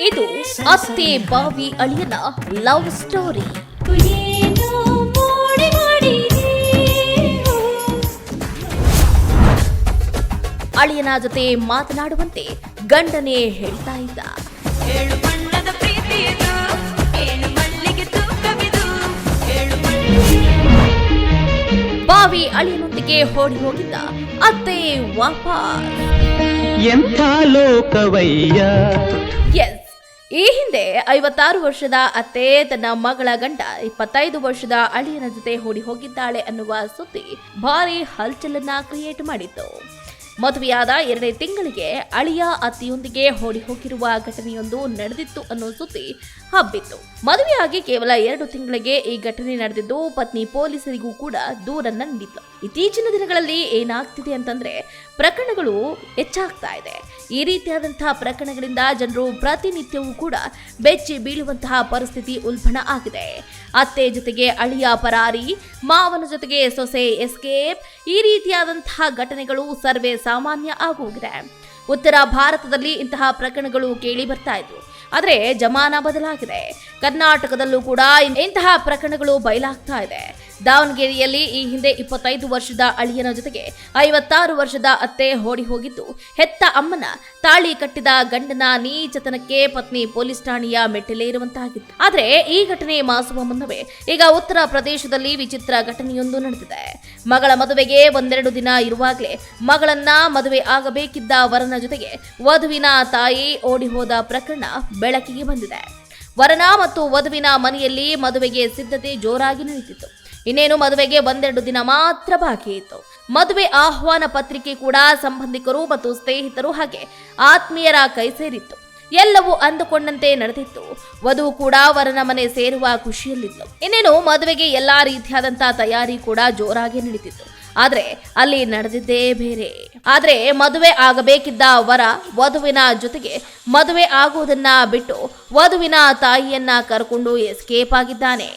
ಇದು ಅತ್ತೆ ಬಾವಿ ಅಳಿಯನ ಲವ್ ಸ್ಟೋರಿ. ಅಳಿಯನ ಜೊತೆ ಮಾತನಾಡುವಂತೆ ಗಂಡನೇ ಹೇಳ್ತಾ ಇದ್ದ. ಬಾವಿ ಅಳಿಯನೊಂದಿಗೆ ಓಡಿ ಹೋಗಿದ್ದ ಅತ್ತೆ ವಾಪಸ್. ಎಂಥ ಲೋಕವಯ್ಯ. ಎಸ್, ಈ ಹಿಂದೆ 56 ವರ್ಷದ ಅತ್ತೆ ತನ್ನ ಮಗಳ ಗಂಡ 25 ವರ್ಷದ ಅಳಿಯನ ಜೊತೆ ಓಡಿ ಹೋಗಿದ್ದಾಳೆ ಅನ್ನುವ ಸುದ್ದಿ ಭಾರಿ ಹಲ್ಚಲನ್ನ ಕ್ರಿಯೇಟ್ ಮಾಡಿತ್ತು. ಮದುವೆಯಾದ 2 ತಿಂಗಳಿಗೆ ಅಳಿಯ ಅತ್ತೆಯೊಂದಿಗೆ ಓಡಿ ಹೋಗಿರುವ ಘಟನೆಯೊಂದು ನಡೆದಿತ್ತು ಅನ್ನೋ ಸುದ್ದಿ ಹಬ್ಬಿತ್ತು. ಮದುವೆಯಾಗಿ ಕೇವಲ 2 ತಿಂಗಳಿಗೆ ಈ ಘಟನೆ ನಡೆದಿದ್ದು ಪತ್ನಿ ಪೊಲೀಸರಿಗೂ ಕೂಡ ದೂರನ್ನ ನೀಡಿತ್ತು. ಇತ್ತೀಚಿನ ದಿನಗಳಲ್ಲಿ ಏನಾಗ್ತಿದೆ ಅಂತಂದ್ರೆ ಪ್ರಕರಣಗಳು ಹೆಚ್ಚಾಗ್ತಾ ಇದೆ. ಈ ರೀತಿಯಾದಂತಹ ಪ್ರಕರಣಗಳಿಂದ ಜನರು ಪ್ರತಿನಿತ್ಯವೂ ಕೂಡ ಬೆಚ್ಚಿ ಬೀಳುವಂತಹ ಪರಿಸ್ಥಿತಿ ಉಲ್ಬಣ ಆಗಿದೆ. ಅತ್ತೆ ಜೊತೆಗೆ ಅಳಿಯ ಪರಾರಿ, ಮಾವನ ಜೊತೆಗೆ ಸೊಸೆ ಎಸ್ಕೇಪ್, ಈ ರೀತಿಯಾದಂತಹ ಘಟನೆಗಳು ಸರ್ವೇ ಸಾಮಾನ್ಯ ಆಗೋಗಿದೆ. ಉತ್ತರ ಭಾರತದಲ್ಲಿ ಇಂತಹ ಪ್ರಕರಣಗಳು ಕೇಳಿ ಬರ್ತಾ ಇದ್ವು. ಆದರೆ ಜಮಾನ ಬದಲಾಗಿದೆ. ಕರ್ನಾಟಕದಲ್ಲೂ ಕೂಡ ಇಂತಹ ಪ್ರಕರಣಗಳು ಬಯಲಾಗ್ತಾ ಇದೆ. ದಾವಣಗೆರೆಯಲ್ಲಿ ಈ ಹಿಂದೆ 25 ವರ್ಷದ ಅಳಿಯನ ಜೊತೆಗೆ 56 ವರ್ಷದ ಅತ್ತೆ ಓಡಿ ಹೋಗಿದ್ದು, ಹೆತ್ತ ಅಮ್ಮನ ತಾಳಿ ಕಟ್ಟಿದ ಗಂಡನ ನೀಚತನಕ್ಕೆ ಪತ್ನಿ ಪೊಲೀಸ್ ಠಾಣೆಯ ಮೆಟ್ಟಿಲೇರುವಂತಾಗಿತ್ತು. ಆದರೆ ಈ ಘಟನೆ ಮಾಸುವ ಮುನ್ನವೇ ಈಗ ಉತ್ತರ ಪ್ರದೇಶದಲ್ಲಿ ವಿಚಿತ್ರ ಘಟನೆಯೊಂದು ನಡೆದಿದೆ. ಮಗಳ ಮದುವೆಗೆ 1-2 ದಿನ ಇರುವಾಗಲೇ ಮಗಳನ್ನ ಮದುವೆ ಆಗಬೇಕಿದ್ದ ವರನ ಜೊತೆಗೆ ವಧುವಿನ ತಾಯಿ ಓಡಿ ಹೋದ ಪ್ರಕರಣ ಬೆಳಕಿಗೆ ಬಂದಿದೆ. ವರನ ಮತ್ತು ವಧುವಿನ ಮನೆಯಲ್ಲಿ ಮದುವೆಗೆ ಸಿದ್ಧತೆ ಜೋರಾಗಿ ನಡೆಯುತ್ತಿತ್ತು. ಇನ್ನೇನು ಮದುವೆಗೆ 1-2 ದಿನ ಮಾತ್ರ ಬಾಕಿ ಇತ್ತು. ಮದುವೆ ಆಹ್ವಾನ ಪತ್ರಿಕೆ ಕೂಡ ಸಂಬಂಧಿಕರು ಮತ್ತು ಸ್ನೇಹಿತರು ಹಾಗೆ ಆತ್ಮೀಯರ ಕೈ ಸೇರಿತ್ತು. ಎಲ್ಲವೂ ಅಂದುಕೊಂಡಂತೆ ನಡೆದಿತ್ತು. ವಧು ಕೂಡ ವರನ ಮನೆ ಸೇರುವ ಖುಷಿಯಲ್ಲಿತ್ತು. ಇನ್ನೇನು ಮದುವೆಗೆ ಎಲ್ಲಾ ರೀತಿಯಾದಂತಹ ತಯಾರಿ ಕೂಡ ಜೋರಾಗಿ ನಡೀತಿತ್ತು. ಆದ್ರೆ ಅಲ್ಲಿ ನಡೆದಿದ್ದೇ ಬೇರೆ. ಆದ್ರೆ ಮದುವೆ ಆಗಬೇಕಿದ್ದ ವರ ವಧುವಿನ ಜೊತೆಗೆ ಮದುವೆ ಆಗುವುದನ್ನ ಬಿಟ್ಟು ವಧುವಿನ ತಾಯಿಯನ್ನ ಕರ್ಕೊಂಡು ಎಸ್ಕೇಪ್ ಆಗಿದ್ದಾನೆ.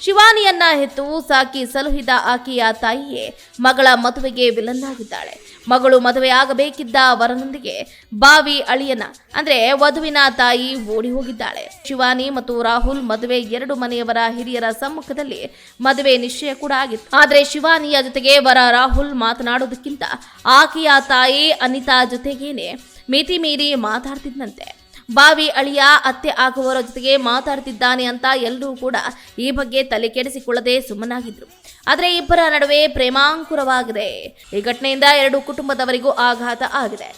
ಶಿವಾನಿಯನ್ನ ಹೆತ್ತು ಸಾಕಿ ಸಲುಹಿದ ಆಕೆಯ ತಾಯಿಯೇ ಮಗಳ ಮದುವೆಗೆ ವಿಲನ್ ಆಗಿದ್ದಾಳೆ. ಮಗಳು ಮದುವೆ ಆಗಬೇಕಿದ್ದ ವರನೊಂದಿಗೆ ಬಾವಿ ಅಳಿಯನ ಅಂದ್ರೆ ವಧುವಿನ ತಾಯಿ ಓಡಿ ಹೋಗಿದ್ದಾಳೆ. ಶಿವಾನಿ ಮತ್ತು ರಾಹುಲ್ ಮದುವೆ 2 ಮನೆಯವರ ಹಿರಿಯರ ಸಮ್ಮುಖದಲ್ಲಿ ಮದುವೆ ನಿಶ್ಚಯ ಕೂಡ ಆಗಿತ್ತು. ಆದ್ರೆ ಶಿವಾನಿಯ ಜೊತೆಗೆ ವರ ರಾಹುಲ್ ಮಾತನಾಡೋದಕ್ಕಿಂತ ಆಕೆಯ ತಾಯಿ ಅನಿತಾ ಜೊತೆಗೇನೆ ಮಿತಿ ಮೀರಿ ಮಾತಾಡ್ತಿದ್ದಂತೆ. ಬಾವಿ ಅಳಿಯ ಅತ್ತೆ ಆಗುವವರ ಜೊತೆಗೆ ಮಾತಾಡ್ತಿದ್ದಾನೆ ಅಂತ ಎಲ್ಲರೂ ಕೂಡ ಈ ಬಗ್ಗೆ ತಲೆ ಕೆಡಿಸಿಕೊಳ್ಳದೆ ಸುಮ್ಮನಾಗಿದ್ರು. ಆದರೆ ಇಬ್ಬರ ನಡುವೆ ಪ್ರೇಮಾಂಕುರವಾಗಿದೆ. ಈ ಘಟನೆಯಿಂದ 2 ಕುಟುಂಬದವರಿಗೂ ಆಘಾತ ಆಗಿದೆ.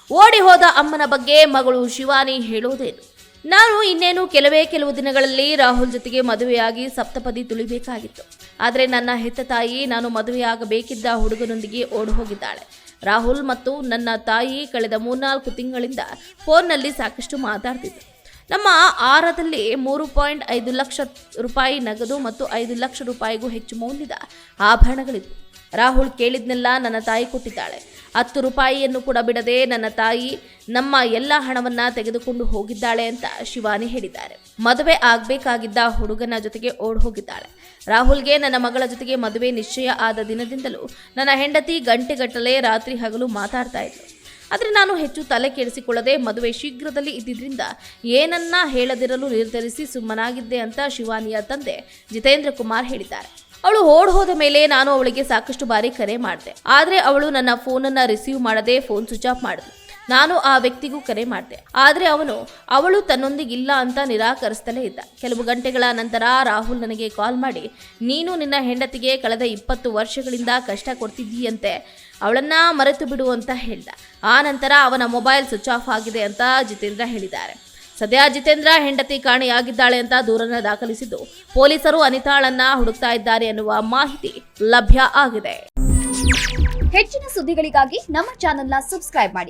ಓಡಿ ಹೋದ ಅಮ್ಮನ ಬಗ್ಗೆ ಮಗಳು ಶಿವಾನಿ ಹೇಳೋದೇನು? ನಾನು ಇನ್ನೇನು ಕೆಲವು ದಿನಗಳಲ್ಲಿ ರಾಹುಲ್ ಜೊತೆಗೆ ಮದುವೆಯಾಗಿ ಸಪ್ತಪದಿ ತುಳಿಬೇಕಾಗಿತ್ತು. ಆದರೆ ನನ್ನ ಹೆತ್ತ ತಾಯಿ ನಾನು ಮದುವೆಯಾಗಬೇಕಿದ್ದ ಹುಡುಗನೊಂದಿಗೆ ಓಡಿ ಹೋಗಿದ್ದಾಳೆ. ರಾಹುಲ್ ಮತ್ತು ನನ್ನ ತಾಯಿ ಕಳೆದ 3-4 ತಿಂಗಳಿಂದ ಫೋನ್ನಲ್ಲಿ ಸಾಕಷ್ಟು ಮಾತಾಡ್ತಿದ್ರು. ನಮ್ಮ ಆಹಾರದಲ್ಲಿ 3.5 ಲಕ್ಷ ರೂಪಾಯಿ ನಗದು ಮತ್ತು 5 ಲಕ್ಷ ರೂಪಾಯಿಗೂ ಹೆಚ್ಚು ಮೌಲ್ಯದ ಆಭರಣಗಳಿದ್ವು. ರಾಹುಲ್ ಕೇಳಿದ್ನೆಲ್ಲ ನನ್ನ ತಾಯಿ ಕೊಟ್ಟಿದ್ದಾಳೆ. 10 ರೂಪಾಯಿಯನ್ನು ಕೂಡ ಬಿಡದೆ ನನ್ನ ತಾಯಿ ನಮ್ಮ ಎಲ್ಲ ಹಣವನ್ನ ತೆಗೆದುಕೊಂಡು ಹೋಗಿದ್ದಾಳೆ ಅಂತ ಶಿವಾನಿ ಹೇಳಿದ್ದಾರೆ. ಮದುವೆ ಆಗಬೇಕಾಗಿದ್ದ ಹುಡುಗನ ಜೊತೆಗೆ ಓಡ್ ಹೋಗಿದ್ದಾಳೆ. ರಾಹುಲ್ಗೆ ನನ್ನ ಮಗಳ ಜೊತೆಗೆ ಮದುವೆ ನಿಶ್ಚಯ ಆದ ದಿನದಿಂದಲೂ ನನ್ನ ಹೆಂಡತಿ ಗಂಟೆಗಟ್ಟಲೆ ರಾತ್ರಿ ಹಗಲು ಮಾತಾಡ್ತಾ ಇದ್ಲು. ಆದರೆ ನಾನು ಹೆಚ್ಚು ತಲೆ ಕೆಡಿಸಿಕೊಳ್ಳದೆ ಮದುವೆ ಶೀಘ್ರದಲ್ಲಿ ಇದ್ದಿದ್ರಿಂದ ಏನನ್ನ ಹೇಳದಿರಲು ನಿರ್ಧರಿಸಿ ಸುಮ್ಮನಾಗಿದ್ದೆ ಅಂತ ಶಿವಾನಿಯ ತಂದೆ ಜಿತೇಂದ್ರ ಕುಮಾರ್ ಹೇಳಿದ್ದಾರೆ. ಅವಳು ಓಡ್ ಹೋದ ಮೇಲೆ ನಾನು ಅವಳಿಗೆ ಸಾಕಷ್ಟು ಬಾರಿ ಕರೆ ಮಾಡಿದೆ. ಆದರೆ ಅವಳು ನನ್ನ ಫೋನನ್ನು ರಿಸೀವ್ ಮಾಡದೆ ಫೋನ್ ಸ್ವಿಚ್ ಆಫ್ ಮಾಡಿದ್ಲು. ನಾನು ಆ ವ್ಯಕ್ತಿಗೂ ಕರೆ ಮಾಡಿದೆ. ಆದರೆ ಅವಳು ತನ್ನೊಂದಿಗಿಲ್ಲ ಅಂತ ನಿರಾಕರಿಸ್ತಲೇ ಇದ್ದ. ಕೆಲವು ಗಂಟೆಗಳ ನಂತರ ರಾಹುಲ್ ನನಗೆ ಕಾಲ್ ಮಾಡಿ, ನೀನು ನಿನ್ನ ಹೆಂಡತಿಗೆ ಕಳೆದ 20 ವರ್ಷಗಳಿಂದ ಕಷ್ಟ ಕೊಡ್ತಿದ್ದೀಯಂತೆ, ಅವಳನ್ನ ಮರೆತು ಬಿಡು ಅಂತ ಹೇಳ್ದ. ಆ ನಂತರ ಅವನ ಮೊಬೈಲ್ ಸ್ವಿಚ್ ಆಫ್ ಆಗಿದೆ ಅಂತ ಜಿತೇಂದ್ರ ಹೇಳಿದ್ದಾರೆ. ಸದ್ಯ ಜಿತೇಂದ್ರ ಹೆಂಡತಿ ಕಾಣೆಯಾಗಿದ್ದಾಳೆ ಅಂತ ದೂರನ್ನ ದಾಖಲಿಸಿದ್ದು ಪೊಲೀಸರು ಅನಿತಾಳನ್ನ ಹುಡುಕ್ತಾ ಇದ್ದಾರೆ ಎನ್ನುವ ಮಾಹಿತಿ ಲಭ್ಯ ಆಗಿದೆ. ಹೆಚ್ಚಿನ ಸುದ್ದಿಗಳಿಗಾಗಿ ನಮ್ಮ ಚಾನೆಲ್ನ ಸಬ್ಸ್ಕ್ರೈಬ್ ಮಾಡಿ.